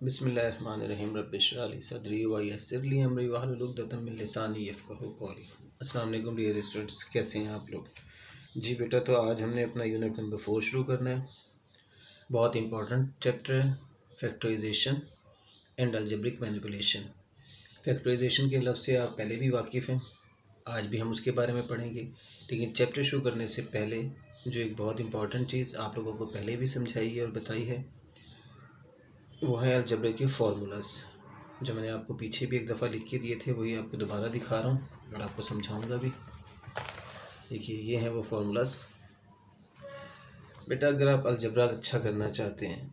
बिस्मिल्लाहिर्रहमानिर्रहीम रब्बिश्रह ली सदरी व यस्सिर ली अमरी वहलुल उक़दतम मिन लिसानी यफ़क़हू क़ौली। अस्सलाम वालेकुम डियर स्टूडेंट्स, कैसे हैं आप लोग? जी बेटा, तो आज हमने अपना यूनिट नंबर 4 शुरू करना है। बहुत इंपॉर्टेंट चैप्टर है, factorization and algebraic manipulation. Factorization के लफ्ज़ से आप पहले भी वाकिफ़ हैं, आज भी हम उसके बारे में पढ़ेंगे। लेकिन चैप्टर शुरू करने से पहले जो एक बहुत इंपॉर्टेंट चीज़ आप लोगों को पहले भी समझाई है और बताई है, वो है अलजेब्रा के फार्मूलाज। जो मैंने आपको पीछे भी एक दफ़ा लिख के दिए थे, वही आपको दोबारा दिखा रहा हूँ और आपको समझाऊंगा भी। देखिए, ये हैं वो फार्मूलाज। बेटा, अगर आप अलजेब्रा अच्छा करना चाहते हैं,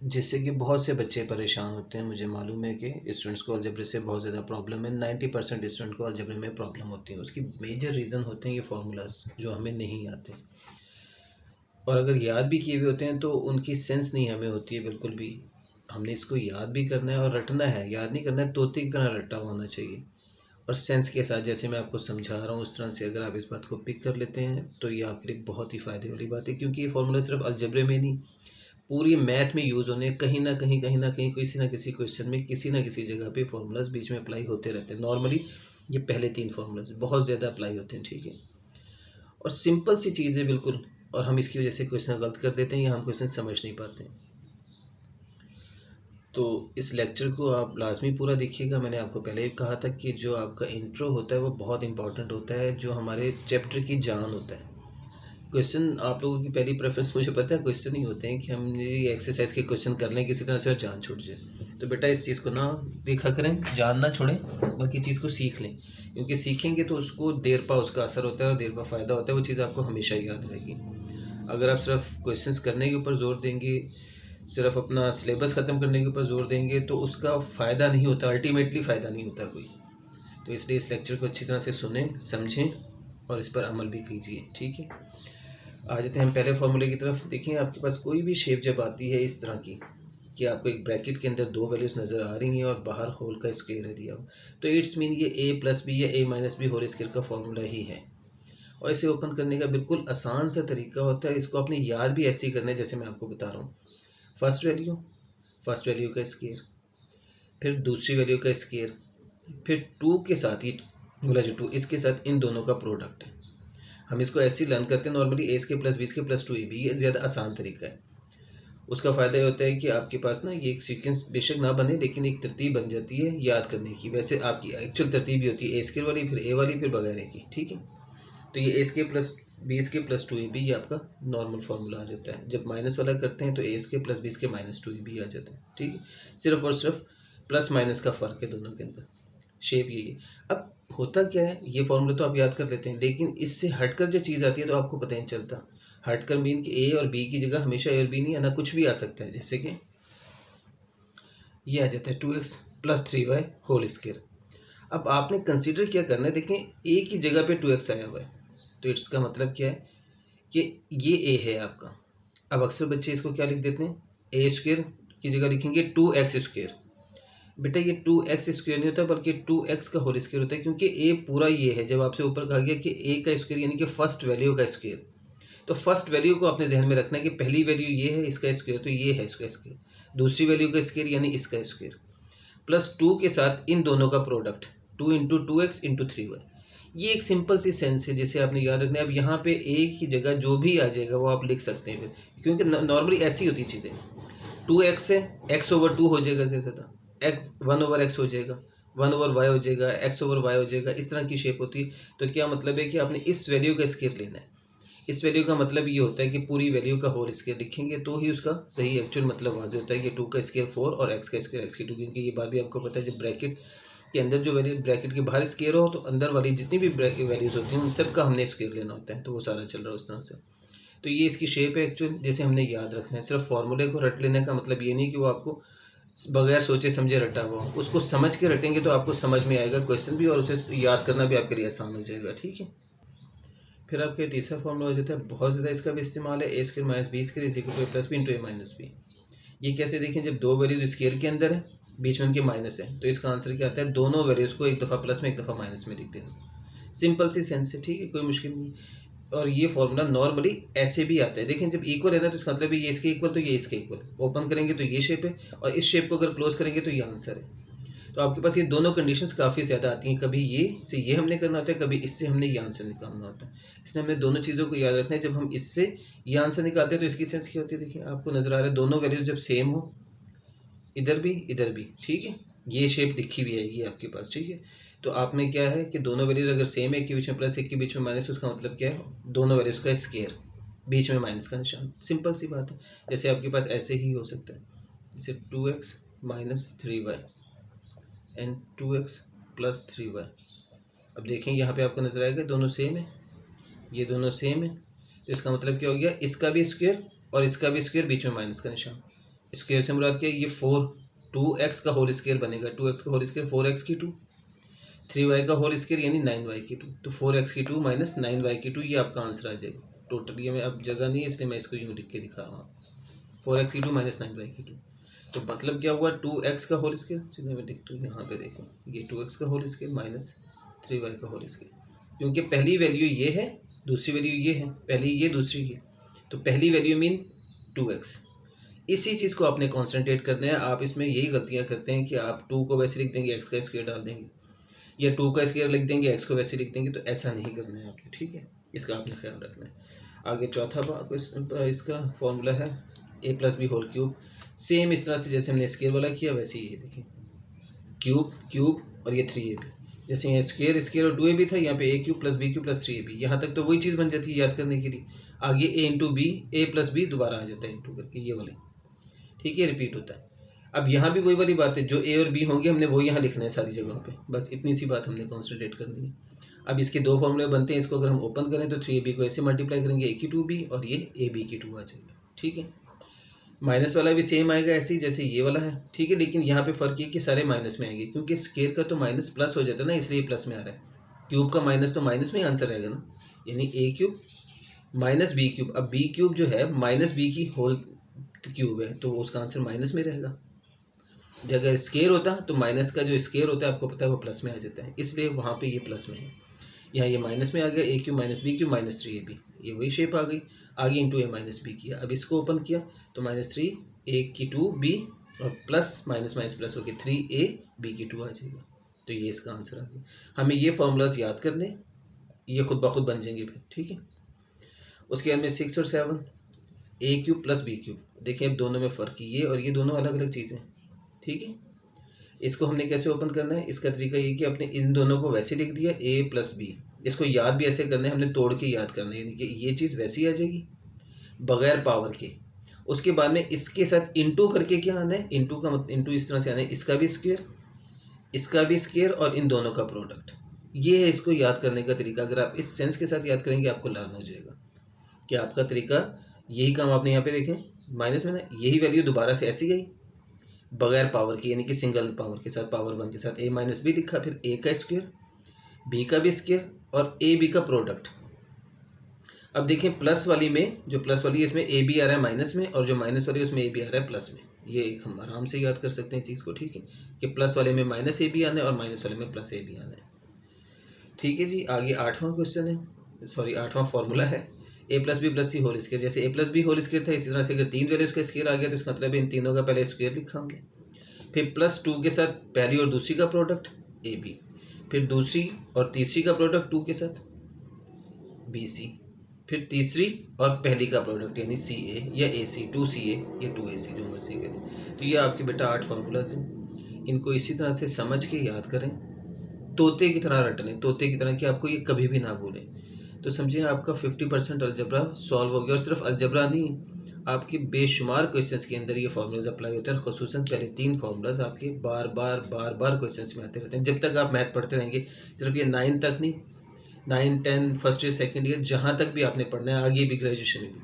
जिससे कि बहुत से बच्चे परेशान होते हैं, मुझे मालूम है कि स्टूडेंट्स को अलजेब्रे से बहुत ज़्यादा प्रॉब्लम है। 90% स्टूडेंट को अलजेब्रे में प्रॉब्लम होती है। उसकी मेजर रीज़न होते हैं ये फार्मूलाज जो हमें नहीं आते, और अगर याद भी किए हुए होते हैं तो उनकी सेंस नहीं हमें होती है बिल्कुल भी। हमने इसको याद भी करना है और रटना है, याद नहीं करना है। तोते की तरह रटा होना चाहिए और सेंस के साथ, जैसे मैं आपको समझा रहा हूँ उस तरह से अगर आप इस बात को पिक कर लेते हैं तो ये आपके लिए बहुत ही फ़ायदे वाली बात है। क्योंकि ये फार्मूला सिर्फ अलजेब्रे में नहीं, पूरी मैथ में यूज़ होने, कहीं ना कहीं किसी ना किसी क्वेश्चन में किसी ना किसी जगह पे फार्मूलाज बीच में अप्लाई होते रहते हैं। नॉर्मली ये पहले 3 फार्मूलाज बहुत ज़्यादा अप्लाई होते हैं, ठीक है, और सिंपल सी चीज़ है बिल्कुल। और हम इसकी वजह से क्वेश्चन गलत कर देते हैं या हम क्वेश्चन समझ नहीं पाते हैं। तो इस लेक्चर को आप लाजमी पूरा देखिएगा। मैंने आपको पहले ही कहा था कि जो आपका इंट्रो होता है वो बहुत इंपॉर्टेंट होता है, जो हमारे चैप्टर की जान होता है। क्वेश्चन आप लोगों की पहली प्रेफरेंस, मुझे पता है, क्वेश्चन ही होते हैं कि हम ये एक्सरसाइज के क्वेश्चन कर लें किसी तरह से और जान छूट जाए। तो बेटा, इस चीज़ को ना देखा करें, जान ना छोड़ें, बल्कि चीज़ को सीख लें। क्योंकि सीखेंगे तो उसको देर पा उसका असर होता है और देर पा फ़ायदा होता है। वो चीज़ आपको हमेशा याद रहेगी। अगर आप सिर्फ क्वेश्चंस करने के ऊपर जोर देंगे, सिर्फ अपना सिलेबस ख़त्म करने के ऊपर जोर देंगे, तो उसका फ़ायदा नहीं होता, अल्टीमेटली फ़ायदा नहीं होता कोई। तो इसलिए इस लेक्चर को अच्छी तरह से सुने, समझें और इस पर अमल भी कीजिए, ठीक है। आ जाते हैं हम पहले फार्मूले की तरफ। देखिए, आपके पास कोई भी शेप जब आती है इस तरह की कि आपको एक ब्रैकेट के अंदर 2 वैल्यूज़ नज़र आ रही हैं और बाहर होल का स्क्वायर है दिया हुआ, तो इट्स मीन ये a प्लस बी या a minus B whole square का फार्मूला ही है। और इसे ओपन करने का बिल्कुल आसान सा तरीका होता है। इसको अपने याद भी ऐसे ही करना है जैसे मैं आपको बता रहा हूँ। फर्स्ट वैल्यू का स्क्वायर, फिर दूसरी वैल्यू का स्क्वायर, फिर 2 के साथ, ये बोला जो 2 इसके साथ इन दोनों का प्रोडक्ट है। हम इसको ऐसे ही लर्न करते हैं normally, A square plus B square plus 2ab। ये ज़्यादा आसान तरीका है। उसका फ़ायदा ये होता है कि आपके पास ना ये एक सीक्वेंस बेशक ना बने, लेकिन एक तरतीब बन जाती है याद करने की। वैसे आपकी एक्चुअल तरतीब ही होती है ए स्क्वायर वाली, फिर ए वाली, फिर बगैर ए की, ठीक है। तो ये A square plus B square plus 2ab ये आपका नॉर्मल फार्मूला आ जाता है। जब माइनस वाला करते हैं तो A square plus B square minus 2ab आ जाता है, ठीक है। सिर्फ और सिर्फ प्लस माइनस का फ़र्क है दोनों के अंदर, शेप यही है। अब होता क्या है, ये फार्मूला तो आप याद कर लेते हैं, लेकिन इससे हटकर जो चीज़ आती है तो आपको पता ही नहीं चलता। हटकर मीन कि ए और बी की जगह हमेशा ए और बी नहीं आना, कुछ भी आ सकता है। जैसे कि ये आ जाता है 2x plus 3y whole square. अब आपने कंसिडर क्या करना है, देखें ए की जगह पे 2x आया हुआ है, तो इट्स का मतलब क्या है कि ये ए है आपका। अब अक्सर बच्चे इसको क्या लिख देते हैं, ए स्क्वायर की जगह लिखेंगे 2x स्क्वायर। बेटा, ये 2x स्क्वायर नहीं होता, बल्कि 2x का होल स्क्वायर होता है, क्योंकि ए पूरा ये है। जब आपसे ऊपर कहा गया कि ए का स्क्वायर यानी कि फर्स्ट वैल्यू का स्क्वायर, तो फर्स्ट वैल्यू को आपने जहन में रखना है कि पहली वैल्यू ये है, इसका स्क्वायर, तो ये है इसका स्क्वायर। दूसरी वैल्यू का स्क्वायर यानी इसका स्क्वायर, प्लस 2 के साथ इन दोनों का product, 2 into 2x into 3y। ये एक सिंपल सी सेंस है जिसे आपने याद रखना है। अब यहाँ पे ए की जगह जो भी आ जाएगा वो आप लिख सकते हैं फिर, क्योंकि नॉर्मली ऐसी होती चीज़ें। 2x है, x ओवर 2 हो जाएगा, ज़्यादा x 1 ओवर x हो जाएगा, 1 ओवर y हो जाएगा, x ओवर y हो जाएगा। इस तरह की शेप होती है। तो क्या मतलब है कि आपने इस वैल्यू का स्क्वायर लेना है। इस वैल्यू का मतलब ये होता है कि पूरी वैल्यू का होल स्क्वायर लिखेंगे तो ही उसका सही एक्चुअल मतलब वाज़ेह होता है कि 2 का स्क्वायर 4 और x का स्क्वायर x की 2। क्योंकि ये बात भी आपको पता है, जब ब्रैकेट के अंदर जो वैल्यू ब्रैकेट के बाहर स्क्वायर हो तो अंदर वाली जितनी भी वैल्यूज़ होती हैं उन सब का हमने स्क्वायर लेना होता है। तो वो सारा चल रहा है उस तरह से। तो ये इसकी शेप है एक्चुअल, जैसे हमने याद रखना है। सिर्फ फार्मूले को रट लेने का मतलब ये नहीं कि वो आपको बगैर सोचे समझे रटा हुआ, उसको समझ के रटेंगे तो आपको समझ में आएगा क्वेश्चन भी, और उसे याद करना भी आपके लिए आसान हो जाएगा, ठीक है। फिर आपके तीसरा फॉर्मूला हो जाता है, बहुत ज़्यादा इसका भी इस्तेमाल है, A square minus B square is equal to A plus B into A minus B. ये कैसे देखें, जब दो वैल्यूज स्क्वायर के अंदर है, बीच में उनके माइनस है, तो इसका आंसर क्या आता है, दोनों वैल्यूज़ को एक दफ़ा प्लस में एक दफ़ा माइनस में लिख देना। सिंपल सी सेंस है, ठीक है, कोई मुश्किल नहीं। और ये फॉर्मूला नॉर्मली ऐसे भी आता है। देखें जब इक्वल है ना तो इसका मतलब है ये इसके इक्वल तो ये इसके इक्वल, ओपन करेंगे तो ये शेप है और इस शेप को अगर क्लोज करेंगे तो ये आंसर है। तो आपके पास ये दोनों कंडीशंस काफ़ी ज़्यादा आती हैं, कभी ये से ये हमने करना होता है, कभी इससे हमने ये आंसर निकालना होता है। इसलिए हमें दोनों चीज़ों को याद रखना है। जब हम इससे ये आंसर निकालते हैं तो इसकी सेंस क्या होती है, देखिए आपको नज़र आ रहा है दोनों वैल्यूज जब सेम हो, इधर भी, ठीक है, ये शेप दिखी हुई आएगी आपके पास, ठीक है। तो आप में क्या है कि दोनों वैल्यूज अगर सेम है, एक के बीच में प्लस एक के बीच में माइनस, उसका मतलब क्या है, दोनों वैल्यूज का स्केयर, बीच में माइनस का निशान, सिंपल सी बात है। जैसे आपके पास ऐसे ही हो सकता है, जैसे 2x minus 3y and 2x plus 3y। अब देखें यहाँ पे आपको नजर आएगा दोनों सेम है, ये दोनों सेम है, तो इसका मतलब क्या हो गया, इसका भी स्क्वायर और इसका भी स्क्वायर, बीच में माइनस का निशान। स्क्वायर से मुराद क्या है, ये 2x का होल स्क्वायर बनेगा, 2x का होल स्क्वायर 4x की 2, 3y का होल स्क्वायर यानी 9y की 2, तो 4x की 2 माइनस 9y की 2, ये आपका आंसर आ जाएगा। टोटल ये में अब जगह नहीं है इसलिए मैं इसको यूँ लिख के दिखा रहा हूँ, 4x की 2 माइनस 9y की 2। तो मतलब क्या हुआ, 2x का होल स्क्वायर, चलिए मैं देखता हूँ यहाँ पे, देखो ये 2x का होल स्क्वायर माइनस 3y का होल स्क्वायर, क्योंकि पहली वैल्यू ये है, दूसरी वैल्यू ये है, पहली ये दूसरी ये, तो पहली वैल्यू मीन 2x। इसी चीज़ को आपने कॉन्सेंट्रेट करना है। आप इसमें यही गलतियाँ करते हैं कि आप 2 को वैसे लिख देंगे, x का स्क्वायर डाल देंगे, या 2 का स्क्वायर लिख देंगे, x को वैसे लिख देंगे, तो ऐसा नहीं करना है आपको, ठीक है, इसका आपने ख्याल रखना है। आगे चौथा इसका फॉर्मूला है a plus B whole cube. Same इस तरह से जैसे हमने स्क्वायर वाला किया वैसे ही देखिए, क्यूब क्यूब और ये 3ab, जैसे यहाँ स्क्वायर स्क्वायर और 2ab था, यहाँ पे a cube plus B cube plus 3ab, यहाँ तक तो वही चीज़ बन जाती है याद करने के लिए। आगे a into B, A plus B दोबारा आ जाता है इंटू करके, ये वाले, ठीक है, रिपीट होता है। अब यहाँ भी वही वाली बात है, जो ए और बी होंगे हमने वो यहाँ लिखना है सारी जगहों पे, बस इतनी सी बात हमने कॉन्सेंट्रेट करनी है। अब इसके दो फॉर्मूले बनते हैं, इसको अगर हम ओपन करें तो 3ab को ऐसे मल्टीप्लाई करेंगे, a की 2b और ये ab की 2 आ जाएगा, ठीक है। माइनस वाला भी सेम आएगा ऐसे ही जैसे ये वाला है, ठीक है, लेकिन यहाँ पे फ़र्क ये कि सारे माइनस में आएंगे, क्योंकि स्क्वायर का तो माइनस प्लस हो जाता है ना, इसलिए प्लस में आ रहा है। क्यूब का माइनस तो माइनस में ही आंसर आएगा ना, यानी a cube minus B cube. अब बी क्यूब जो है माइनस बी की होल क्यूब है, तो उसका आंसर माइनस में रहेगा। अगर स्केयर होता तो माइनस का जो स्केयर होता है आपको पता है वो प्लस में आ जाता है, इसलिए वहाँ पे ये प्लस में है। यहाँ ये माइनस में आ गया, A cube minus B cube minus 3ab, ये वही शेप आ गई। आगे इंटू ए माइनस बी किया, अब इसको ओपन किया तो माइनस 3 ए की 2b और प्लस माइनस माइनस प्लस हो गया 3a b की 2 आ जाएगा। तो ये इसका आंसर आ गया। हमें ये फॉर्मूलाज याद करने, ये खुद ब खुद बन जाएंगे फिर, ठीक है। उसके बाद में 6 और 7, ए क्यूब प्लस बी क्यूब। देखिए अब दोनों में फ़र्क, ये और ये दोनों अलग अलग चीज़ें, ठीक है। इसको हमने कैसे ओपन करना है, इसका तरीका ये कि अपने इन दोनों को वैसे लिख दिया a प्लस बी, इसको याद भी ऐसे करना है, हमने तोड़ के याद करना है, यानी कि ये चीज़ वैसी आ जाएगी बगैर पावर के। उसके बाद में इसके साथ इंटू करके क्या आना है, इंटू का मतलब इंटू इस तरह से आना है, इसका भी स्क्वायर, इसका भी स्क्वायर और इन दोनों का प्रोडक्ट। ये है इसको याद करने का तरीका। अगर आप इस सेंस के साथ याद करेंगे आपको लर्न हो जाएगा कि आपका तरीका यही काम आपने यहाँ पे देखें माइनस में ना, यही वैल्यू दोबारा से ऐसी गई बगैर पावर की, यानी कि सिंगल पावर के साथ, पावर 1 के साथ a माइनस बी लिखा, फिर a का स्क्वायर, b का भी स्क्वायर और a b का प्रोडक्ट। अब देखें प्लस वाली में, जो प्लस वाली है इसमें a b आ रहा है माइनस में, और जो माइनस वाली है उसमें a b आ रहा है प्लस में। ये एक हम आराम से याद कर सकते हैं चीज़ को, ठीक है, कि प्लस वाले में माइनस a b आना है और माइनस वाले में प्लस a b आना है, ठीक है जी। आगे 8वां क्वेश्चन है, सॉरी 8वां फॉर्मूला है, a plus B plus C whole square. जैसे a plus B whole square था, इसी तरह से अगर 3 वैल्यूज का स्क्वायर आ गया तो इसका मतलब इन तीनों का पहले स्क्वायर लिखा हमने, फिर प्लस 2 के साथ पहली और दूसरी का प्रोडक्ट ए बी, फिर दूसरी और तीसरी का प्रोडक्ट 2 के साथ बी सी, फिर तीसरी और पहली का प्रोडक्ट यानी सी ए या ए सी, 2CA या 2AC, जो मर्जी करें। तो ये आपके बेटा 8 फार्मूलाज हैं, इनको इसी तरह से समझ के याद करें, तोते की तरह रट लें, तोते की तरह कि आपको ये कभी भी ना भूलें। तो समझिए आपका 50% अलजबरा सॉल्व हो गया। और सिर्फ अलजबरा नहीं, आपके बेशुमार क्वेश्चंस के अंदर ये फार्मूलाज अप्लाई होते हैं, खुसूसन पहले 3 फार्मूलाज आपके बार बार क्वेश्चंस में आते रहते हैं जब तक आप मैथ पढ़ते रहेंगे। सिर्फ ये 9 तक नहीं, 9, 10, फर्स्ट ईयर सेकंड ईयर जहाँ तक भी आपने पढ़ना है, आगे भी ग्रेजुएशन में भी,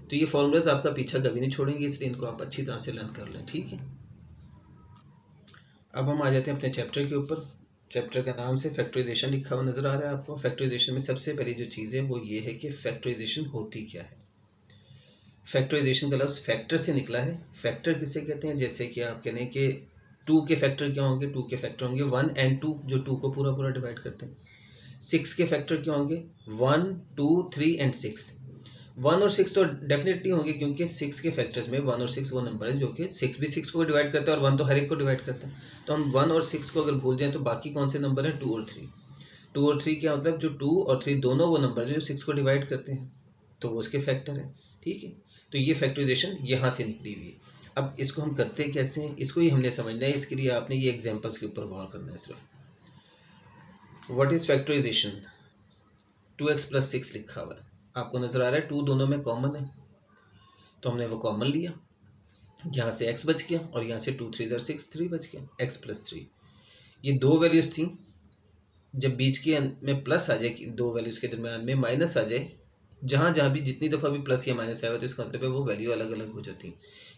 तो ये फार्मूलाज आपका पीछा कभी नहीं छोड़ेंगे, इसलिए इनको आप अच्छी तरह से लर्न कर लें, ठीक है। अब हम आ जाते हैं अपने चैप्टर के ऊपर। चैप्टर का नाम से फैक्टराइजेशन लिखा हुआ नज़र आ रहा है आपको। फैक्टराइजेशन में सबसे पहली जो चीज़ है वो ये है कि फैक्टराइजेशन होती क्या है। फैक्टराइजेशन का लफ्ज़ फैक्टर से निकला है। फैक्टर किसे कहते हैं, जैसे कि आप कहने कि 2 के फैक्टर क्या होंगे, 2 के फैक्टर होंगे 1 और 2, जो 2 को पूरा पूरा डिवाइड करते हैं। 6 के फैक्टर क्या होंगे? 1, 2, 3 एंड 6। 1 और 6 तो डेफिनेटली होंगे, क्योंकि 6 के फैक्टर्स में 1 और 6 वो नंबर है जो कि 6 भी 6 को डिवाइड करता है और 1 तो हर एक को डिवाइड करता है। तो हम 1 और 6 को अगर भूल जाएं तो बाकी कौन से नंबर हैं? 2 और 3। 2 और 3 क्या मतलब? जो 2 और 3 दोनों वो नंबर जो 6 को डिवाइड करते हैं, तो वो उसके फैक्टर है। ठीक है, तो ये फैक्टराइजेशन यहाँ से निकली हुई है। अब इसको हम करते कैसे हैं, इसको ही हमने समझना है। इसके लिए आपने ये एग्जाम्पल्स के ऊपर गौर करना है सिर्फ। What is factorisation? 2x plus 6 लिखा हुआ है, आपको नजर आ रहा है 2 दोनों में कॉमन है, तो हमने वो कॉमन लिया, यहाँ से x बच गया और यहाँ से 2 3 6 3 बच गया, x प्लस 3। ये दो वैल्यूज थी, जब बीच के में प्लस आ जाए, दो वैल्यूज के दरमियान में माइनस आ जाए, जहाँ जहाँ भी जितनी दफ़ा भी प्लस या माइनस आएगा तो इसका मतलब है वो वैल्यू अलग अलग हो जाती है।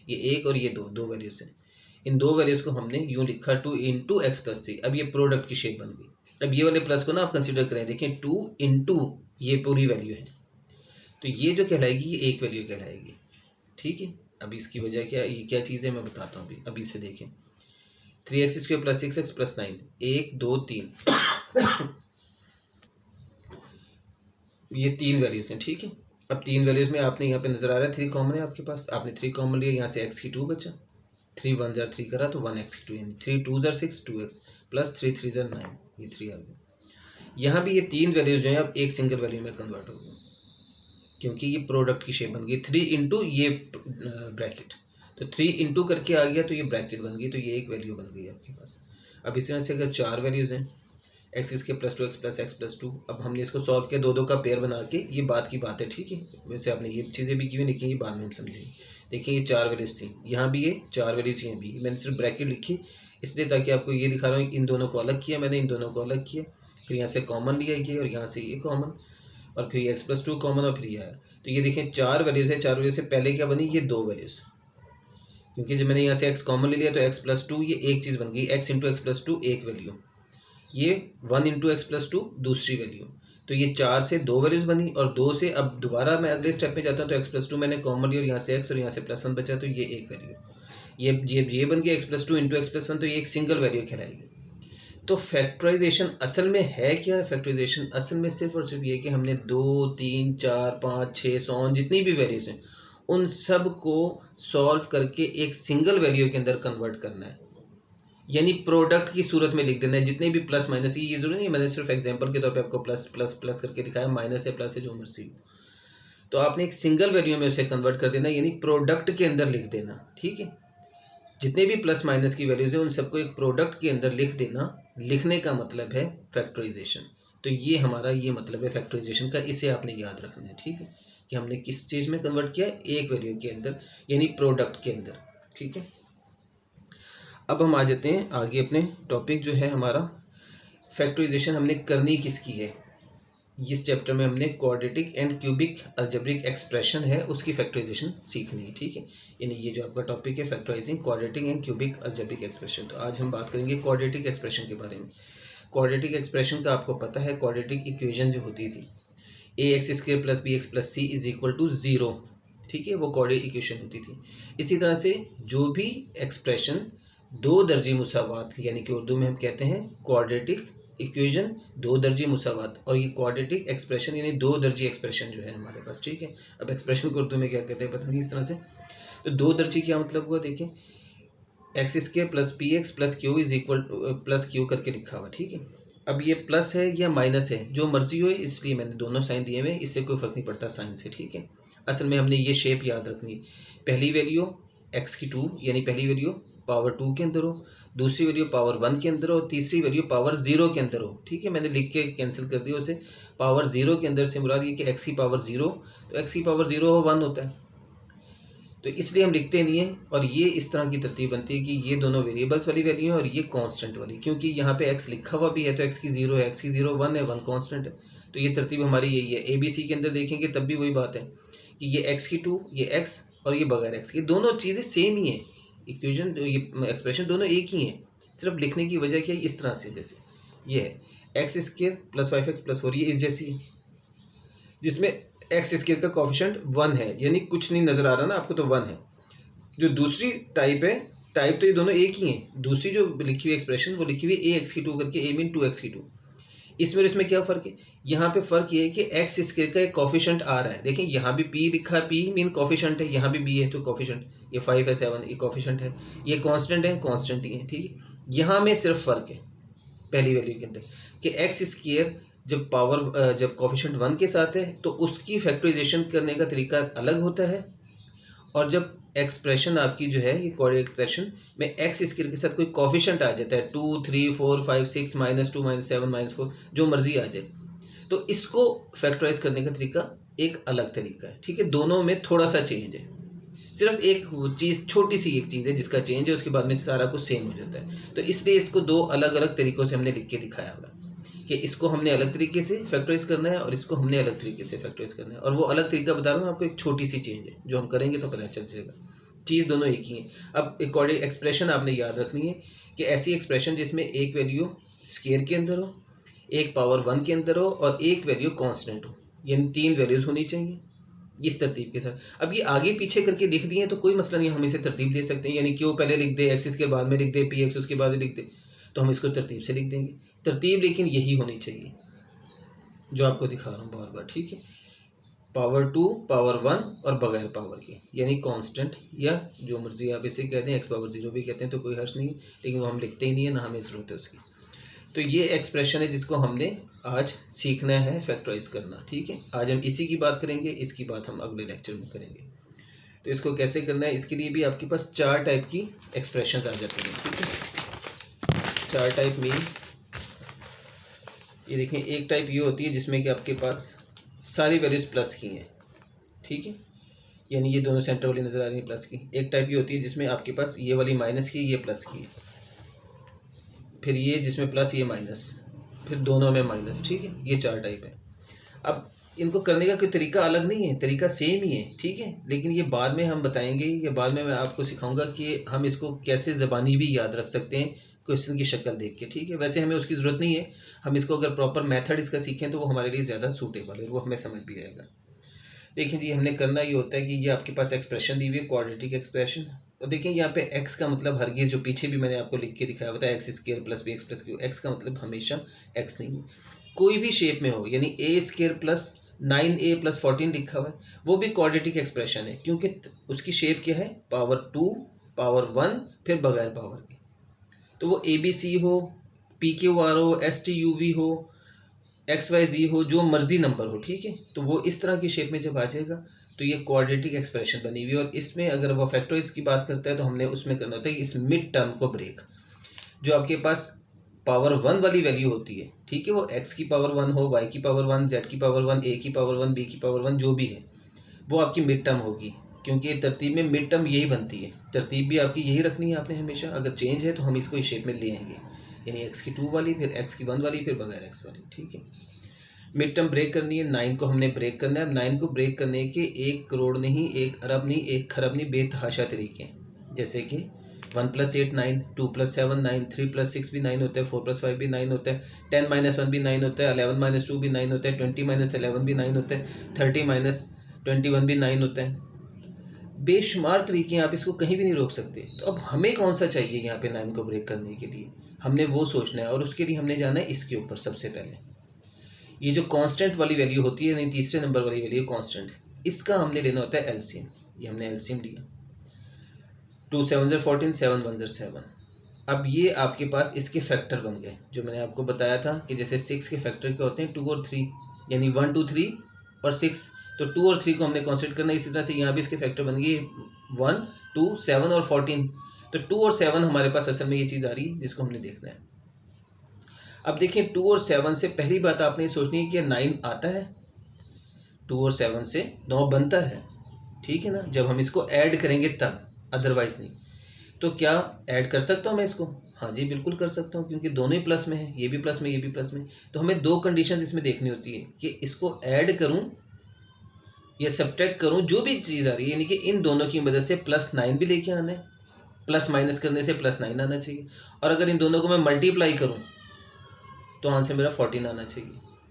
ये एक और ये दो वैल्यूज हैं। इन दो वैल्यूज को हमने यूँ लिखा 2 इंटू एक्स प्लस 3। अब ये प्रोडक्ट की शेप बन गई। अब ये वाले प्लस को ना आप कंसिडर करें, देखें 2 इंटू ये पूरी वैल्यू है, तो ये जो कहलाएगी ये एक वैल्यू कहलाएगी। ठीक है, अब इसकी वजह क्या, ये क्या चीज़ है मैं बताता हूँ अभी से देखें। 3x² प्लस 6x प्लस 9, 1 2 3 ये 3 वैल्यूज हैं। ठीक है, अब 3 वैल्यूज में आपने यहाँ पे नजर आ रहा है 3 कॉमन है आपके पास, आपने 3 कॉमन लिया, यहाँ से x की 2 बचा, 3 1 जार 3 करा तो 1x की 2, यानी 3 2 जार 6 2x प्लस 3 3 जार 9, ये 3 आ गया। यहाँ भी ये 3 वैल्यूज जो है अब एक सिंगल वैल्यू में कन्वर्ट हो गई, क्योंकि ये प्रोडक्ट की शेप बन गई। 3 इंटू ये ब्रैकेट, तो 3 इंटू करके आ गया तो ये ब्रैकेट बन गई, तो ये एक वैल्यू बन गई आपके पास। अब इस तरह से अगर 4 वैल्यूज हैं, एक्स इसके plus 2 x plus x plus 2, अब हमने इसको सॉल्व किया, दो का पेयर बना के, ये बात की बात है। ठीक है, वैसे आपने ये चीज़ें भी की हुई, लेकिन ये बाद में हम समझेंगे। देखिए ये 4 वैल्यूज थी, यहाँ भी ये 4 वैल्यूज यहाँ भी, मैंने सिर्फ ब्रैकेट लिखी इसलिए ताकि आपको ये दिखा रहा हूँ, इन दोनों को अलग किया मैंने, इन दोनों को अलग किया, फिर यहाँ से कॉमन लिया ये और यहाँ से ये कॉमन, और फिर एक्स प्लस 2 कॉमन, और फिर ये आया। तो ये देखें 4 वैल्यूज है, 4 वैल्यूज से पहले क्या बनी, ये 2 वैल्यूज, क्योंकि जब मैंने यहाँ से x कॉमन ले लिया तो x प्लस 2 ये एक चीज़ बन गई, x इंटू एक्स प्लस 2 एक वैल्यू, ये 1 इंटू एक्स प्लस 2 दूसरी वैल्यू। तो ये 4 से 2 वैल्यूज बनी, और 2 से अब दोबारा मैं अगले स्टेप में जाता हूँ तो x प्लस 2 मैंने कॉमन लिया और यहाँ से x और यहाँ से प्लस 1 बचा, तो ये एक वैल्यू, ये बन गया x plus 2 into x plus 1, तो ये एक सिंगल वैल्यू कहलाएगी। तो फैक्टराइजेशन असल में है क्या? फैक्टराइजेशन असल में सिर्फ और सिर्फ ये कि हमने 2 3 4 5 6 100 जितनी भी वैल्यूज हैं उन सब को सॉल्व करके एक सिंगल वैल्यू के अंदर कन्वर्ट करना है, यानी प्रोडक्ट की सूरत में लिख देना है। जितने भी प्लस माइनस, ये जरूरी नहीं, मैंने सिर्फ एग्जांपल के तौर पे आपको प्लस प्लस प्लस करके दिखाया, माइनस है प्लस है जो मर्जी हो, तो आपने एक सिंगल वैल्यू में उसे कन्वर्ट कर देना, यानी प्रोडक्ट के अंदर लिख देना। ठीक है, जितने भी प्लस माइनस की वैल्यूज हैं उन सबको एक प्रोडक्ट के अंदर लिख देना, लिखने का मतलब है फैक्टराइजेशन। तो ये हमारा ये मतलब है फैक्टराइजेशन का, इसे आपने याद रखना है। ठीक है, कि हमने किस चीज़ में कन्वर्ट किया, एक वैल्यू के अंदर, यानी प्रोडक्ट के अंदर। ठीक है, अब हम आ जाते हैं आगे अपने टॉपिक जो है हमारा फैक्टराइजेशन हमने करनी किसकी है। इस चैप्टर में हमने quadratic and cubic algebraic expression है उसकी फैक्टराइजेशन सीखनी है। ठीक है, यानी ये जो आपका टॉपिक है factorising quadratic and cubic algebraic expression. तो आज हम बात करेंगे क्वाड्रेटिक एक्सप्रेशन के बारे में। क्वाड्रेटिक एक्सप्रेशन का आपको पता है, क्वाड्रेटिक इक्वेशन जो होती थी ax² plus bx plus c is equal to 0। ठीक है, वो क्वाड्रेटिक इक्वेशन होती थी। इसी तरह से जो भी एक्सप्रेशन दो दर्जी मुसावात, यानी कि उर्दू में हम कहते हैं क्वाड्रेटिक इक्वेशन, दो दर्जी मुसावात, और ये क्वाड्रेटिक एक्सप्रेशन यानी दो दर्जी एक्सप्रेशन जो है हमारे पास। ठीक है, अब एक्सप्रेशन को उर्दू में क्या कहते हैं पता नहीं इस तरह से। तो दो दर्जी क्या मतलब हुआ, देखिए x² plus P x plus Q is equal plus Q करके लिखा हुआ। ठीक है, अब ये प्लस है या माइनस है जो मर्जी हो, इसलिए मैंने दोनों साइन दिए हुए, इससे कोई फर्क नहीं पड़ता साइन से। ठीक है, असल में हमने ये शेप याद रखनी, पहली वैल्यू x की 2 यानी पहली वैल्यू पावर 2 के अंदर हो, दूसरी वैल्यू पावर 1 के अंदर हो, तीसरी वैल्यू पावर 0 के अंदर हो। ठीक है, मैंने लिख के कैंसिल कर दिया उसे, पावर 0 के अंदर से मुराद ये कि x की पावर 0, तो x की पावर 0 हो 1 होता है, तो इसलिए हम लिखते नहीं है। और ये इस तरह की तरतीब बनती है कि ये दोनों वेरिएबल्स वाली वैल्यू है और ये कांस्टेंट वाली, क्योंकि यहाँ पे x लिखा हुआ भी है तो x की 0 है, x की 0 1 है, 1 कांस्टेंट है। तो ये तरतीब हमारी यही है। ABC के अंदर देखेंगे तब भी वही बात है कि ये x की 2, ये x और ये बगैर x के, दोनों चीज़ें सेम ही है, इक्वेशन ये एक्सप्रेशन दोनों एक ही हैं, सिर्फ लिखने की वजह क्या है इस तरह से, जैसे ये है x² प्लस 5x प्लस 4, ये इस जैसी है, जिसमें x² का कोफिशिएंट 1 है, यानी कुछ नहीं नज़र आ रहा ना आपको, तो 1 है। जो दूसरी टाइप है, टाइप तो ये दोनों एक ही हैं, दूसरी जो लिखी हुई एक्सप्रेशन वो लिखी हुई ax की 2 करके, a मीन 2x की 2, इसमें और इसमें क्या फ़र्क है? यहाँ पे फ़र्क ये है कि एक्स स्क्वायर का एक कॉफिशेंट आ रहा है। देखिए यहाँ भी पी लिखा है, पी मीन कॉफिशेंट है, यहाँ भी बी है तो कॉफिशेंट, ये 5 है 7 ये कॉफिशेंट है, ये कांस्टेंट है कांस्टेंट ही है, ठीक है। यहाँ में सिर्फ फ़र्क है पहली वैल्यू के अंदर कि एक्स स्क्वायर जब पावर जब कॉफिशेंट 1 के साथ है तो उसकी फैक्टराइजेशन करने का तरीका अलग होता है, और जब एक्सप्रेशन आपकी जो है ये कोऑर्डिनेट एक्सप्रेशन में एक्स स्क्वायर के साथ कोई कॉफिशेंट आ जाता है 2 3 4 5 6 -2 -7 -4 जो मर्जी आ जाए, तो इसको फैक्टराइज करने का तरीका एक अलग तरीका है, ठीक है। दोनों में थोड़ा सा चेंज है, सिर्फ एक चीज़ छोटी सी एक चीज़ है जिसका चेंज है, उसके बाद में सारा कुछ सेम हो जाता है। तो इसलिए इसको दो अलग अलग तरीक़ों से हमने लिख के दिखाया हुआ कि इसको हमने अलग तरीके से फैक्टराइज करना है और इसको हमने अलग तरीके से फैक्टराइज करना है, और वो अलग तरीका बता रहा हूँ आपको, एक छोटी सी चेंज है जो हम करेंगे तो पता चल जाएगा, चीज़ दोनों एक ही है। अब अकॉर्डिंग एक्सप्रेशन आपने याद रखनी है कि ऐसी एक्सप्रेशन जिसमें एक वैल्यू स्क्वायर के अंदर हो, एक पावर 1 के अंदर हो और एक वैल्यू कांस्टेंट हो, यानी 3 वैल्यूज़ होनी चाहिए इस तरतीब के साथ। अब ये आगे पीछे करके लिख दिए तो कोई मसला नहीं, हम इसे तरतीब दे सकते हैं, यानी क्यों पहले लिख दे एक्स के बाद में लिख दे पी एक्स उसके बाद लिख दे, तो हम इसको तरतीब से लिख देंगे। तरतीब लेकिन यही होनी चाहिए जो आपको दिखा रहा हूँ बार बार, ठीक है। पावर 2 पावर 1 और बगैर पावर के, यानी कांस्टेंट या जो मर्जी आप इसे कहते हैं, एक्स पावर 0 भी कहते हैं तो कोई हर्ष नहीं, लेकिन वो हम लिखते ही नहीं है, ना हमें ज़रूरत है उसकी। तो ये एक्सप्रेशन है जिसको हमने आज सीखना है फैक्टराइज करना, ठीक है। आज हम इसी की बात करेंगे, इसकी बात हम अगले लेक्चर में करेंगे। तो इसको कैसे करना है, इसके लिए भी आपके पास 4 टाइप की एक्सप्रेशंस आ जाती हैं, ठीक है। 4 टाइप मीन ये देखें, एक टाइप ये होती है जिसमें कि आपके पास सारी वैल्यूज़ प्लस की हैं, ठीक है, यानी ये दोनों सेंटर वाली नज़र आ रही है प्लस की। एक टाइप ये होती है जिसमें आपके पास ये वाली माइनस की, ये प्लस की, फिर ये जिसमें प्लस ये माइनस, फिर दोनों में माइनस, ठीक है। ये 4 टाइप है। अब इनको करने का कोई तरीका अलग नहीं है, तरीका सेम ही है, ठीक है, लेकिन ये बाद में हम बताएंगे, या बाद में मैं आपको सिखाऊंगा कि हम इसको कैसे ज़बानी भी याद रख सकते हैं क्वेश्चन की शक्ल देख के, ठीक है। वैसे हमें उसकी ज़रूरत नहीं है, हम इसको अगर प्रॉपर मेथड इसका सीखें तो वो हमारे लिए ज़्यादा सूटेबल है, वो हमें समझ भी आएगा। देखिए जी, हमने करना ये होता है कि ये आपके पास एक्सप्रेशन दी हुई है, क्वाड्रेटिक एक्सप्रेशन, और देखिए यहाँ पे x का मतलब हरगिज़, जो पीछे भी मैंने आपको लिख के दिखाया हुआ था, X square plus B X plus Q, X का मतलब हमेशा x नहीं है, कोई भी शेप में हो, यानी ए स्क्वायर प्लस 9a प्लस 14 लिखा हुआ है, वो भी क्वाड्रेटिक एक्सप्रेशन है, क्योंकि उसकी शेप क्या है, पावर 2 पावर 1 फिर बगैर पावर के। तो वो ABC हो, PQR हो, STUV हो, XYZ हो, जो मर्जी नंबर हो, ठीक है, तो वो इस तरह की शेप में जब आ जाएगा तो ये क्वाड्रेटिक एक्सप्रेशन बनी हुई है। और इसमें अगर वो फैक्टराइज की बात करता है तो हमने उसमें करना होता है कि इस मिड टर्म को ब्रेक, जो आपके पास पावर 1 वाली वैल्यू होती है, ठीक है, वो x की पावर 1 हो, y की पावर 1, z की पावर 1, a की पावर 1, b की पावर 1, जो भी है वो आपकी मिड टर्म होगी, क्योंकि तरतीब में मिड टर्म यही बनती है। तरतीब भी आपकी यही रखनी है आपने हमेशा, अगर चेंज है तो हम इसको इस शेप में ले आएंगे, यानी x की 2 वाली, फिर x की 1 वाली, फिर बगैर x वाली, ठीक है। मिड टर्म ब्रेक करनी है, 9 को हमने ब्रेक करना है। 9 को ब्रेक करने के 1 करोड़ नहीं, 1 अरब नहीं, 1 खरब नहीं, बेतहाशा तरीके हैं, जैसे कि 1 + 8 9, 2 + 7 9, 3 + 6 भी 9 होता है, 4 + 5 भी 9 होता है, 10 - 1 भी 9 होता है, 11 - 2 भी 9 होता है, 20 - 11 भी 9 होता है, 30 - 21 भी 9 होता है। बेशुमार तरीके हैं, आप इसको कहीं भी नहीं रोक सकते। तो अब हमें कौन सा चाहिए यहाँ पे 9 को ब्रेक करने के लिए, हमने वो सोचना है, और उसके लिए हमने जाना है इसके ऊपर। सबसे पहले ये जो कांस्टेंट वाली वैल्यू होती है, नहीं तीसरे नंबर वाली वैल्यू कांस्टेंट, इसका हमने लेना होता है एलसीएम। ये हमने एलसीएम लिया, 2 × 7 = 14, 7 × 1 = 7। अब ये आपके पास इसके फैक्टर बन गए, जो मैंने आपको बताया था कि जैसे 6 के फैक्टर क्या होते हैं, 2 और 3, यानी 1 2 3 और 6, तो 2 और 3 को हमने कॉन्सेंट्रेट करना है। इसी तरह से यहाँ भी इसके फैक्टर बन गए 1 2 7 और 14, तो 2 और 7 हमारे पास असल में ये चीज़ आ रही है जिसको हमने देखना है। अब देखिए 2 और 7 से पहली बात आपने ये सोचनी है कि 9 आता है, 2 और 7 से 9 बनता है, ठीक है ना, जब हम इसको ऐड करेंगे तब, अदरवाइज नहीं। तो क्या ऐड कर सकता हूँ मैं इसको? हाँ जी बिल्कुल कर सकता हूँ, क्योंकि दोनों ही प्लस में है, ये भी प्लस में, ये भी प्लस में। तो हमें 2 कंडीशन इसमें देखनी होती है कि इसको ऐड करूँ या सब्ट्रैक्ट करूँ, जो भी चीज़ आ रही है, यानी कि इन दोनों की मदद से +9 भी लेके आना है, प्लस माइनस करने से +9 आना चाहिए, और अगर इन दोनों को मैं मल्टीप्लाई करूँ तो आंसर मेरा 14 आना चाहिए।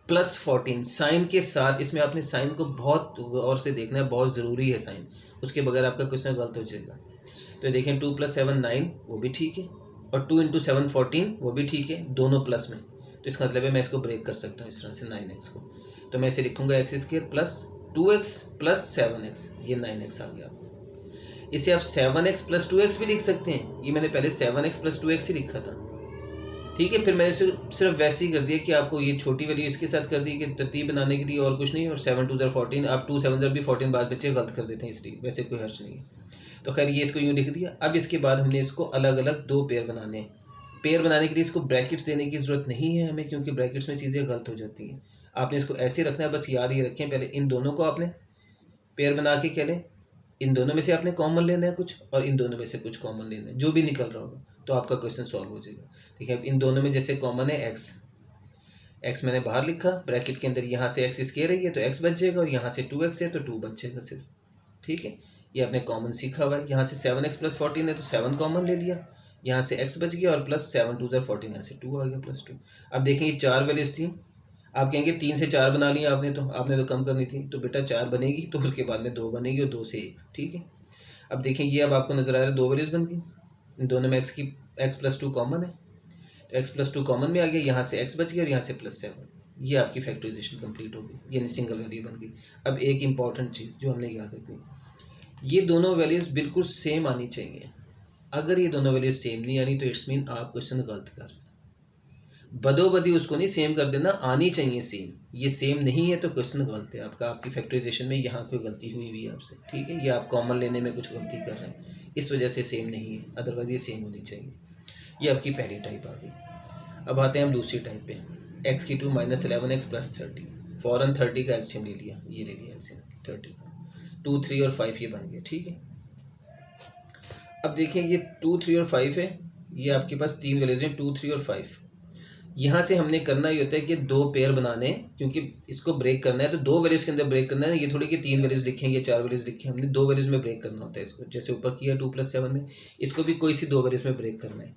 +14 साइन के साथ, इसमें आपने साइन को बहुत गौर से देखना है, बहुत ज़रूरी है साइन, उसके बगैर आपका क्वेश्चन गलत हो जाएगा। तो देखें 2 + 7 9, वो भी ठीक है, और 2 × 7 14, वो भी ठीक है, दोनों प्लस में। तो इसका मतलब है मैं इसको ब्रेक कर सकता हूँ इस तरह से 9x को। तो मैं इसे लिखूंगा x square plus 2x plus 7x, ये 9x आ गया। इसे आप 7x प्लस 2x भी लिख सकते हैं, ये मैंने पहले 7x प्लस 2x ही लिखा था, ठीक है। फिर मैंने सिर्फ वैसे ही कर दिया कि आपको ये छोटी वैल्यू इसके साथ कर दी कि तरतीब बनाने के लिए, और कुछ नहीं। और 7 2 14, आप 2 7 भी 14 बाद बच्चे गलत कर देते हैं, इसलिए वैसे कोई हर्ज नहीं है। तो खैर ये इसको यूँ लिख दिया। अब इसके बाद हमने इसको अलग अलग दो पेयर बनाने हैं। पेयर बनाने के लिए इसको ब्रैकेट्स देने की ज़रूरत नहीं है हमें, क्योंकि ब्रैकेट्स में चीज़ें गलत हो जाती हैं। आपने इसको ऐसे रखना है, बस याद ये रखें, पहले इन दोनों को आपने पेयर बना के क्या लें, इन दोनों में से आपने कॉमन लेना है कुछ, और इन दोनों में से कुछ कॉमन लेना है, जो भी निकल रहा होगा तो आपका क्वेश्चन सॉल्व हो जाएगा। ठीक है, इन दोनों में जैसे कॉमन है एक्स, एक्स मैंने बाहर लिखा ब्रैकेट के अंदर, यहाँ से एक्स स्क्वायर है तो एक्स बच जाएगा, और यहाँ से 2x है तो 2 बचेगा सिर्फ। ठीक है, ये आपने कॉमन सीखा हुआ है। यहाँ से 7x प्लस 14 है तो 7 कॉमन ले लिया, यहाँ से x बच गया, और प्लस 7 2 14, यहाँ से 2 आ गया प्लस 2। अब देखें ये 4 वैल्यूज थी, आप कहेंगे 3 से 4 बना लिया आपने तो कम करनी थी, तो बेटा 4 बनेगी तो उसके बाद में 2 बनेगी, और 2 से 1। ठीक है, अब देखें ये अब आपको नजर आ रहा है 2 वैल्यूज बन गई, इन दोनों में x प्लस 2 कॉमन है, तो x प्लस 2 कॉमन में आ गया, यहाँ से x बच गया और यहाँ से प्लस 7, ये आपकी फैक्टराइजेशन कंप्लीट हो गई, यानी सिंगल वैल्यू बन गई। अब एक इंपॉर्टेंट चीज़ जो हमने याद रखनी, ये दोनों वैल्यूज बिल्कुल सेम आनी चाहिए। अगर ये दोनों वैल्यूज सेम नहीं आनी तो इट्स मीन आप क्वेश्चन गलत कर रहे हैं। बदोबदी उसको नहीं सेम कर देना, आनी चाहिए सेम। ये सेम नहीं है तो क्वेश्चन गलत है आपका, आपकी फैक्टराइजेशन में यहाँ कोई गलती हुई हुई है आपसे। ठीक है, ये आप कॉमन लेने में कुछ गलती कर रहे हैं, इस वजह से सेम नहीं है, अदरवाइज ये सेम होनी चाहिए। ये आपकी पहली टाइप आ गई। अब आते हैं हम दूसरी टाइप पे, एक्स की 2 माइनस 11x प्लस 30। फ़ौरन 30 का एलसीएम ले लिया, ये ले लिया एलसीएम 30 का, 2 3 और 5 ये बन गया। ठीक है, अब देखिए ये 2 3 और 5 है, ये आपके पास तीन वैल्यूज हैं 2 3 और 5। यहाँ से हमने करना ही होता है कि दो पेयर बनाने, क्योंकि इसको ब्रेक करना है तो दो वैल्यूज के अंदर ब्रेक करना है। ये थोड़ी कि 3 वैल्यूज लिखेंगे 4 वैल्यूज लिखें, हमने 2 वैल्यूज में ब्रेक करना होता है इसको। जैसे ऊपर किया 2 + 7 में, इसको भी कोई सी 2 वैल्यूज में ब्रेक करना है।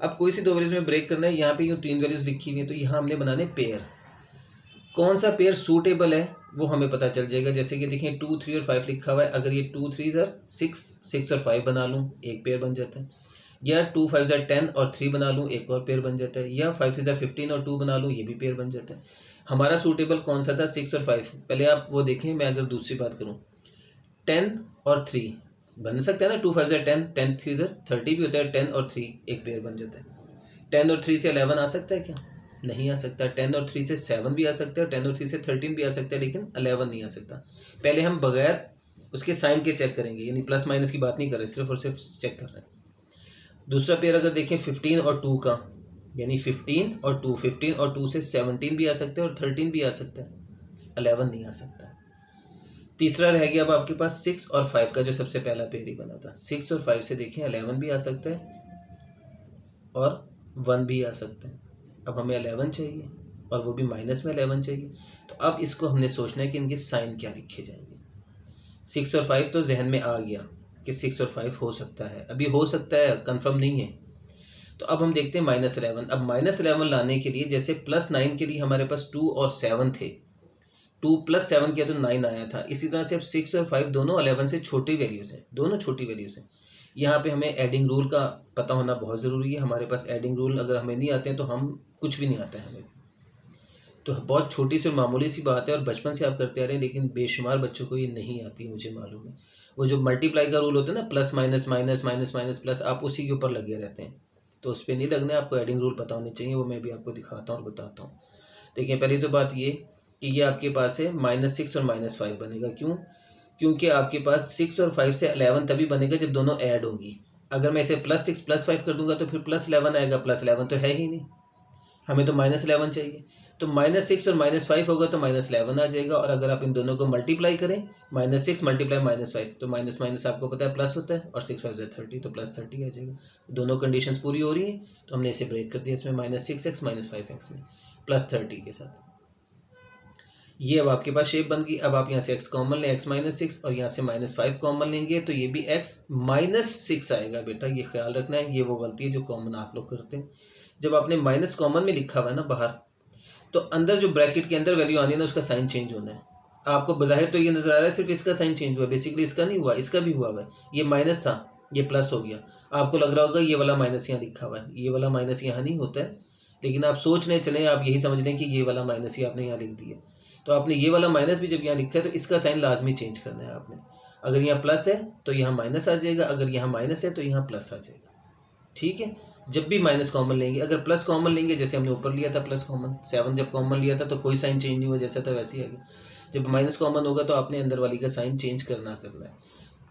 अब कोई सी 2 वैल्यूज में ब्रेक करना है, यहाँ पे यूँ 3 वैल्यूज लिखी हुई है, तो यहाँ हमने बनाने पेयर। कौन सा पेयर सूटेबल है वो हमें पता चल जाएगा। जैसे कि देखें 2 3 और 5 लिखा हुआ है, अगर ये 2 3 6 6 और 5 बना लूँ एक पेयर बन जाता है, या 2 5 10 और 3 बना लूँ एक और पेयर बन जाता है, या 5 6 15 और 2 बना लूँ ये भी पेयर बन जाता है। हमारा सूटेबल कौन सा था, 6 और 5। पहले आप वो देखें, मैं अगर दूसरी बात करूँ 10 और 3 बन सकता है ना, 2 5 10 10 3 30 भी होता है, 10 और 3 एक पेयर बन जाता है। 10 और 3 से 11 आ सकता है क्या, नहीं आ सकता। 10 और 3 से 7 भी आ सकता है, 10 और 3 से 13 भी आ सकता है, लेकिन 11 नहीं आ सकता। पहले हम बगैर उसके साइन के चेक करेंगे, यानी प्लस माइनस की बात नहीं कर रहे, सिर्फ और सिर्फ चेक कर रहे हैं। दूसरा पेयर अगर देखें 15 और 2 का, यानी 15 और 2, 15 और 2 से 17 भी आ सकता है और 13 भी आ सकता है, 11 नहीं आ सकता। तीसरा रह गया अब आपके पास 6 और 5 का, जो सबसे पहला पेयर ही बना था। 6 और 5 से देखें 11 भी आ सकता है और 1 भी आ सकता है। अब हमें 11 चाहिए और वो भी माइनस में 11 चाहिए, तो अब इसको हमने सोचना है कि इनके साइन क्या लिखे जाएंगे। 6 और 5 तो जहन में आ गया कि 6 और 5 हो सकता है, अभी हो सकता है, कंफर्म नहीं है। तो अब हम देखते हैं -11। अब -11 लाने के लिए, जैसे +9 के लिए हमारे पास 2 और 7 थे, 2 + 7 किया तो 9 आया था। इसी तरह से अब 6 और 5 दोनों 11 से छोटी वैल्यूज़ हैं, दोनों छोटी वैल्यूज़ हैं। यहाँ पे हमें एडिंग रूल का पता होना बहुत ज़रूरी है। हमारे पास एडिंग रूल अगर हमें नहीं आते हैं तो हम कुछ भी नहीं आता है हमें। तो बहुत छोटी सी और मामूली सी बात है, और बचपन से आप करते आ रहे हैं, लेकिन बेशुमार बच्चों को ये नहीं आती, मुझे मालूम है। वो जो मल्टीप्लाई का रूल होता है ना, plus minus minus minus minus plus, आप उसी के ऊपर लगे रहते हैं, तो उस पर नहीं लगना है। आपको एडिंग रूल पता होने चाहिए, वो मैं भी आपको दिखाता हूँ और बताता हूँ। देखिए पहली तो बात ये कि ये आपके पास है -6 और -5 बनेगा। क्यों? क्योंकि आपके पास 6 और 5 से 11 तभी बनेगा जब दोनों ऐड होंगी। अगर मैं इसे +6 + 5 कर दूंगा तो फिर +11 आएगा, +11 तो है ही नहीं, हमें तो -11 चाहिए। तो -6 और -5 होगा तो -11 आ जाएगा। और अगर आप इन दोनों को मल्टीप्लाई करें, -6 × -5, तो माइनस माइनस आपको पता है प्लस होता है, और 6 5 30, तो +30 आ जाएगा। दोनों कंडीशंस पूरी हो रही हैं, तो हमने इसे ब्रेक कर दिया इसमें -6x -5x में +30 के साथ। ये अब आपके पास शेप बन गई। अब आप यहाँ से x कॉमन लें, x -6, और यहाँ से -5 कॉमन लेंगे तो ये भी x -6 आएगा। बेटा ये ख्याल रखना है, ये वो गलती है जो कॉमन आप लोग करते हैं। जब आपने माइनस कॉमन में लिखा हुआ है ना बाहर, तो अंदर जो ब्रैकेट के अंदर वैल्यू आनी है ना, उसका साइन चेंज होना है। आपको बज़ाहिर तो ये नजर आ रहा है सिर्फ इसका साइन चेंज हुआ है, बेसिकली इसका नहीं हुआ, इसका भी हुआ है। ये माइनस था, ये प्लस हो गया। आपको लग रहा होगा ये वाला माइनस यहाँ लिखा हुआ है, ये वाला माइनस यहाँ नहीं होता है, लेकिन आप सोच नहीं चलें, आप यही समझ लें कि ये वाला माइनस ही आपने यहाँ लिख दिया। तो आपने ये वाला माइनस भी जब यहाँ लिखा है तो इसका साइन लाजमी चेंज करना है आपने। अगर यहाँ प्लस है तो यहाँ माइनस आ जाएगा, अगर यहाँ माइनस है तो यहाँ प्लस आ जाएगा। ठीक है, जब भी माइनस कॉमन लेंगे, अगर प्लस कॉमन लेंगे जैसे हमने ऊपर लिया था प्लस कॉमन 7 जब कॉमन लिया था तो कोई साइन चेंज नहीं हुआ, जैसा था वैसे ही आ गया। जब माइनस कॉमन होगा तो आपने अंदर वाली का साइन चेंज करना है।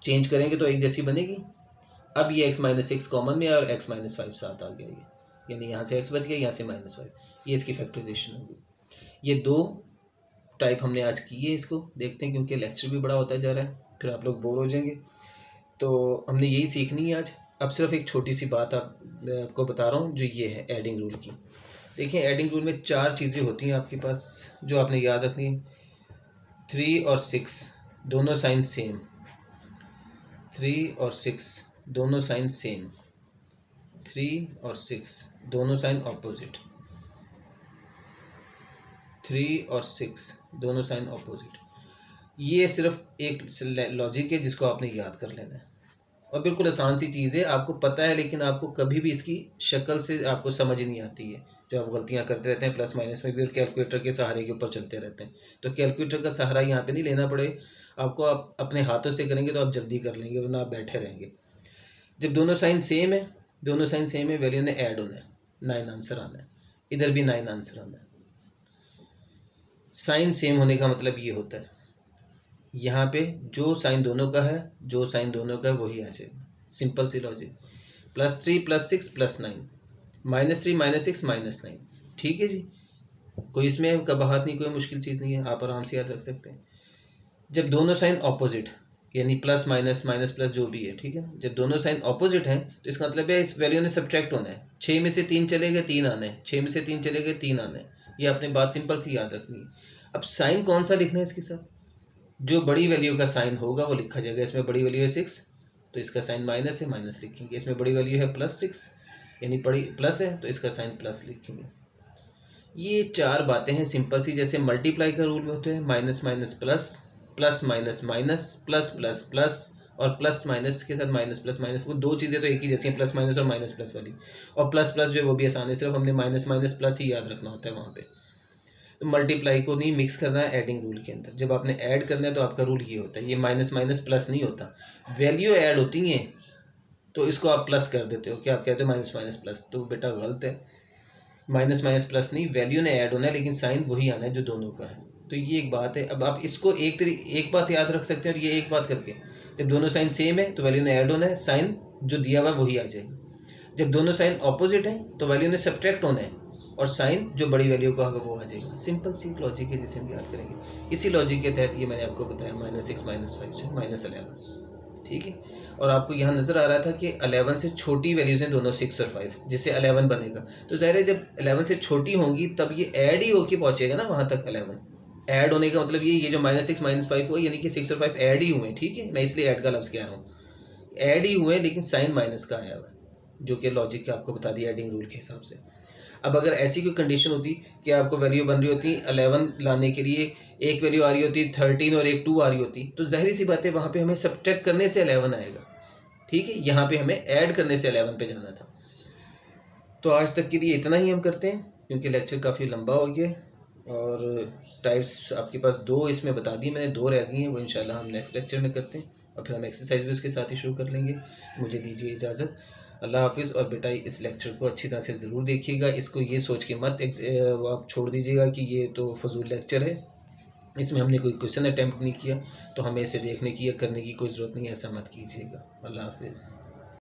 चेंज करेंगे तो एक जैसी बनेगी। अब ये x-6 कॉमन में और x-5 साथ आ गया, ये यानी यहाँ से x बच गया, यहाँ से -5, ये इसकी फैक्टराइजेशन होगी। ये दो टाइप हमने आज की है, इसको देखते हैं क्योंकि लेक्चर भी बड़ा होता जा रहा है, फिर आप लोग बोर हो जाएंगे। तो हमने यही सीखनी है आज। अब सिर्फ एक छोटी सी बात मैं आपको बता रहा हूँ, जो ये है एडिंग रूल की। देखिए एडिंग रूल में 4 चीज़ें होती हैं आपके पास जो आपने याद रखनी है। 3 और 6 दोनों साइन सेम, 3 और 6 दोनों साइन सेम, 3 और 6 दोनों साइन ऑपोजिट, 3 और 6 दोनों साइन ऑपोजिट। ये सिर्फ एक लॉजिक है जिसको आपने याद कर लेना है, और बिल्कुल आसान सी चीज़ है, आपको पता है, लेकिन आपको कभी भी इसकी शक्ल से आपको समझ नहीं आती है। जो आप गलतियां करते रहते हैं प्लस माइनस में भी, और कैलकुलेटर के सहारे के ऊपर चलते रहते हैं। तो कैलकुलेटर का सहारा यहाँ पे नहीं लेना पड़े आपको, आप अपने हाथों से करेंगे तो आप जल्दी कर लेंगे, वरना आप बैठे रहेंगे। जब दोनों साइन सेम है, दोनों साइन सेम है, वैल्यू ने ऐड होना है, 9 आंसर आना है, इधर भी 9 आंसर आना है। साइन सेम होने का मतलब ये होता है यहाँ पे जो साइन दोनों का है, जो साइन दोनों का है वही आ जाएगा। सिंपल सी लॉजिक। +3 +6 +9, -3 -6 -9। ठीक है जी, कोई इसमें कबाहत नहीं, कोई मुश्किल चीज़ नहीं है, आप आराम से याद रख सकते हैं। जब दोनों साइन ऑपोजिट, यानी प्लस माइनस माइनस प्लस जो भी है, ठीक है, जब दोनों साइन ऑपोजिट हैं तो इसका मतलब है इस वैल्यू ने सब्ट्रैक्ट होना है। 6 में से 3 चले गए, 3 आने हैं, 6 में से 3 चले गए, 3 आने हैं। ये आपने बात सिंपल सी याद रखनी है। अब साइन कौन सा लिखना है इसके साथ, जो बड़ी वैल्यू का साइन होगा वो लिखा जाएगा। इसमें बड़ी वैल्यू है 6 तो इसका साइन माइनस है, माइनस लिखेंगे। इसमें बड़ी वैल्यू है +6 यानी बड़ी प्लस है तो इसका साइन प्लस लिखेंगे। ये 4 बातें हैं सिंपल सी, जैसे मल्टीप्लाई का रूल में होते हैं, minus minus plus, plus minus minus, plus plus plus, और प्लस माइनस के साथ माइनस प्लस माइनस। वो दो चीज़ें तो एक ही जैसी हैं, प्लस माइनस और माइनस प्लस वाली। और प्लस प्लस जो है वो भी आसान है, सिर्फ हमने माइनस माइनस प्लस ही याद रखना होता है वहाँ पे। तो मल्टीप्लाई को नहीं मिक्स करना है एडिंग रूल के अंदर। जब आपने ऐड करना है तो आपका रूल ये होता है, ये माइनस माइनस प्लस नहीं होता। वैल्यू ऐड होती हैं तो इसको आप प्लस कर देते हो, क्या आप कहते हो माइनस माइनस प्लस, तो बेटा गलत है। माइनस माइनस प्लस नहीं, वैल्यू ने ऐड होना है, लेकिन साइन वही आना है जो दोनों का है। तो ये एक बात है। अब आप इसको एक बात याद रख सकते हैं, और ये एक बात करके, जब दोनों साइन सेम है तो वैल्यू ने ऐड होना है, साइन जो दिया हुआ है वही आ जाएगा। जब दोनों साइन ऑपोजिट हैं तो वैल्यू ने सब्ट्रैक्ट होना है, और साइन जो बड़ी वैल्यू का होगा वो आ जाएगा। सिंपल सी लॉजिक है जिसे हम याद करेंगे। इसी लॉजिक के तहत ये मैंने आपको बताया -6 -5 जो -11, ठीक है। और आपको यहाँ नज़र आ रहा था कि 11 से छोटी वैल्यूज़ हैं दोनों 6 और 5, जिससे 11 बनेगा। तो ज़ाहिर है जब 11 से छोटी होंगी तब ये ऐड ही होके पहुँचेगा ना वहाँ तक। 11 ऐड होने का मतलब ये जो -6 -5 हुआ, यानी कि 6 और 5 ऐड ही हुए, ठीक है। मैं इसलिए ऐड का लफ्ज़ कह रहा हूँ, ऐड ही हुए, लेकिन साइन माइनस का आया हुआ है, जो कि लॉजिक के आपको बता दिया एडिंग रूल के हिसाब से। अब अगर ऐसी कोई कंडीशन होती कि आपको वैल्यू बन रही होती 11 लाने के लिए, एक वैल्यू आ रही होती 13 और एक 2 आ रही होती, तो जाहिर सी बात है वहाँ पे हमें सब्ट्रैक्ट करने से 11 आएगा, ठीक है। यहाँ पे हमें ऐड करने से 11 पे जाना था। तो आज तक के लिए इतना ही हम करते हैं, क्योंकि लेक्चर काफ़ी लंबा हो गया। और टाइप्स आपके पास 2 इसमें बता दी मैंने, 2 रह गई हैं, वो इंशाल्लाह हम नेक्स्ट लेक्चर में करते हैं, और फिर हम एक्सरसाइज भी उसके साथ ही शुरू कर लेंगे। मुझे दीजिए इजाज़त, अल्लाह हाफिज़। और बेटा इस लेक्चर को अच्छी तरह से ज़रूर देखिएगा, इसको ये सोच के मत आप छोड़ दीजिएगा कि ये तो फजूल लेक्चर है, इसमें हमने कोई क्वेश्चन अटैम्प्ट नहीं किया, तो हमें इसे देखने की या करने की कोई ज़रूरत नहीं है, ऐसा मत कीजिएगा। अल्लाह हाफिज़।